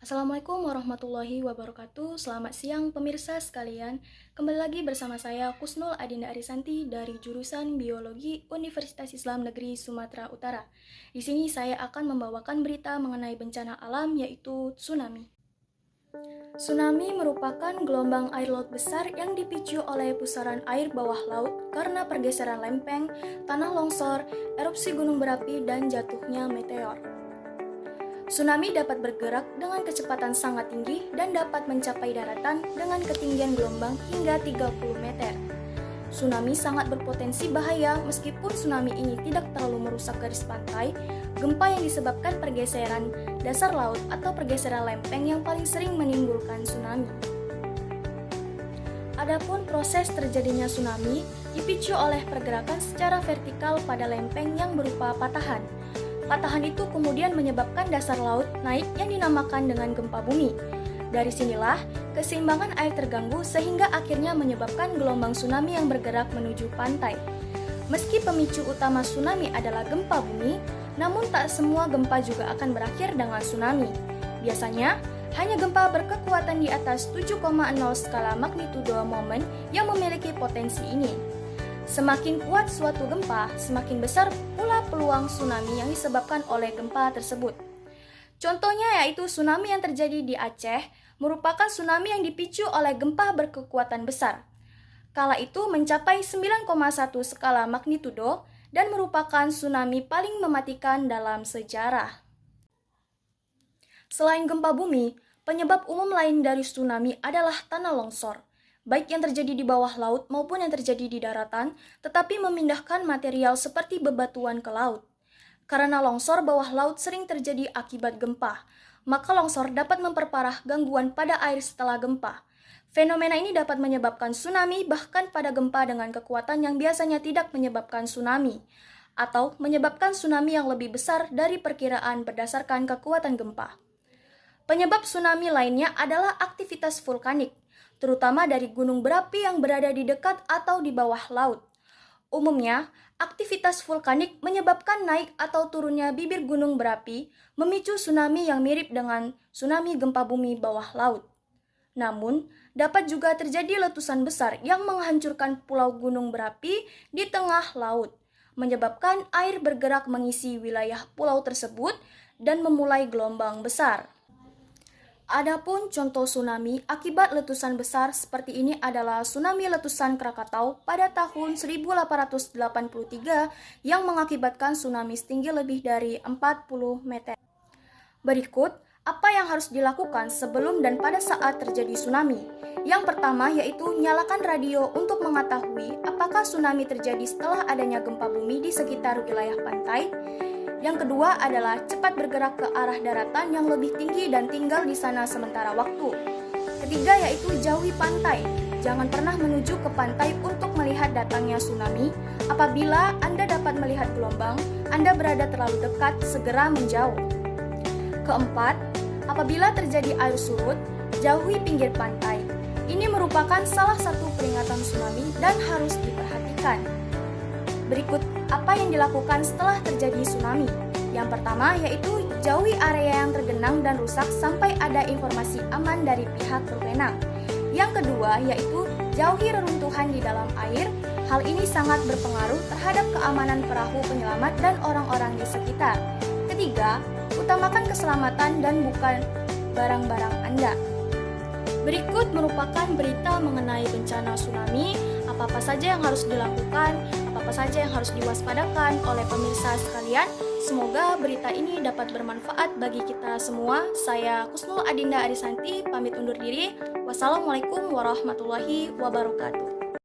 Assalamualaikum warahmatullahi wabarakatuh. Selamat siang pemirsa sekalian. Kembali lagi bersama saya Kusnul Adinda Arisanti dari jurusan Biologi Universitas Islam Negeri Sumatera Utara. Di sini saya akan membawakan berita mengenai bencana alam yaitu tsunami. Tsunami merupakan gelombang air laut besar yang dipicu oleh pusaran air bawah laut karena pergeseran lempeng, tanah longsor, erupsi gunung berapi, dan jatuhnya meteor. Tsunami dapat bergerak dengan kecepatan sangat tinggi dan dapat mencapai daratan dengan ketinggian gelombang hingga 30 meter. Tsunami sangat berpotensi bahaya meskipun tsunami ini tidak terlalu merusak garis pantai. Gempa yang disebabkan pergeseran dasar laut atau pergeseran lempeng yang paling sering menimbulkan tsunami. Adapun proses terjadinya tsunami dipicu oleh pergerakan secara vertikal pada lempeng yang berupa patahan. Patahan itu kemudian menyebabkan dasar laut naik yang dinamakan dengan gempa bumi. Dari sinilah keseimbangan air terganggu sehingga akhirnya menyebabkan gelombang tsunami yang bergerak menuju pantai. Meski pemicu utama tsunami adalah gempa bumi, namun tak semua gempa juga akan berakhir dengan tsunami. Biasanya, hanya gempa berkekuatan di atas 7,0 skala magnitudo moment yang memiliki potensi ini. Semakin kuat suatu gempa, semakin besar pula peluang tsunami yang disebabkan oleh gempa tersebut. Contohnya yaitu tsunami yang terjadi di Aceh merupakan tsunami yang dipicu oleh gempa berkekuatan besar. Kala itu mencapai 9,1 skala magnitudo dan merupakan tsunami paling mematikan dalam sejarah. Selain gempa bumi, penyebab umum lain dari tsunami adalah tanah longsor. Baik yang terjadi di bawah laut maupun yang terjadi di daratan, tetapi memindahkan material seperti bebatuan ke laut. Karena longsor bawah laut sering terjadi akibat gempa, maka longsor dapat memperparah gangguan pada air setelah gempa. Fenomena ini dapat menyebabkan tsunami bahkan pada gempa dengan kekuatan yang biasanya tidak menyebabkan tsunami, atau menyebabkan tsunami yang lebih besar dari perkiraan berdasarkan kekuatan gempa. Penyebab tsunami lainnya adalah aktivitas vulkanik, terutama dari gunung berapi yang berada di dekat atau di bawah laut. Umumnya, aktivitas vulkanik menyebabkan naik atau turunnya bibir gunung berapi, memicu tsunami yang mirip dengan tsunami gempa bumi bawah laut. Namun, dapat juga terjadi letusan besar yang menghancurkan pulau gunung berapi di tengah laut, menyebabkan air bergerak mengisi wilayah pulau tersebut dan memulai gelombang besar. Adapun contoh tsunami akibat letusan besar seperti ini adalah tsunami letusan Krakatau pada tahun 1883 yang mengakibatkan tsunami setinggi lebih dari 40 meter. Berikut apa yang harus dilakukan sebelum dan pada saat terjadi tsunami. Yang pertama yaitu nyalakan radio untuk mengetahui apakah tsunami terjadi setelah adanya gempa bumi di sekitar wilayah pantai. Yang kedua adalah cepat bergerak ke arah daratan yang lebih tinggi dan tinggal di sana sementara waktu. Ketiga yaitu jauhi pantai. Jangan pernah menuju ke pantai untuk melihat datangnya tsunami. Apabila Anda dapat melihat gelombang, Anda berada terlalu dekat, segera menjauh. Keempat, apabila terjadi air surut, jauhi pinggir pantai. Ini merupakan salah satu peringatan tsunami dan harus diperhatikan. Berikut apa yang dilakukan setelah terjadi tsunami. Yang pertama yaitu jauhi area yang tergenang dan rusak sampai ada informasi aman dari pihak berwenang. Yang kedua yaitu jauhi reruntuhan di dalam air. Hal ini sangat berpengaruh terhadap keamanan perahu penyelamat dan orang-orang di sekitar. Ketiga, utamakan keselamatan dan bukan barang-barang Anda. Berikut merupakan berita mengenai bencana tsunami, apa-apa saja yang harus dilakukan, apa saja yang harus diwaspadakan oleh pemirsa sekalian. Semoga berita ini dapat bermanfaat bagi kita semua. Saya Kusnul Adinda Arisanti, pamit undur diri. Wassalamualaikum warahmatullahi wabarakatuh.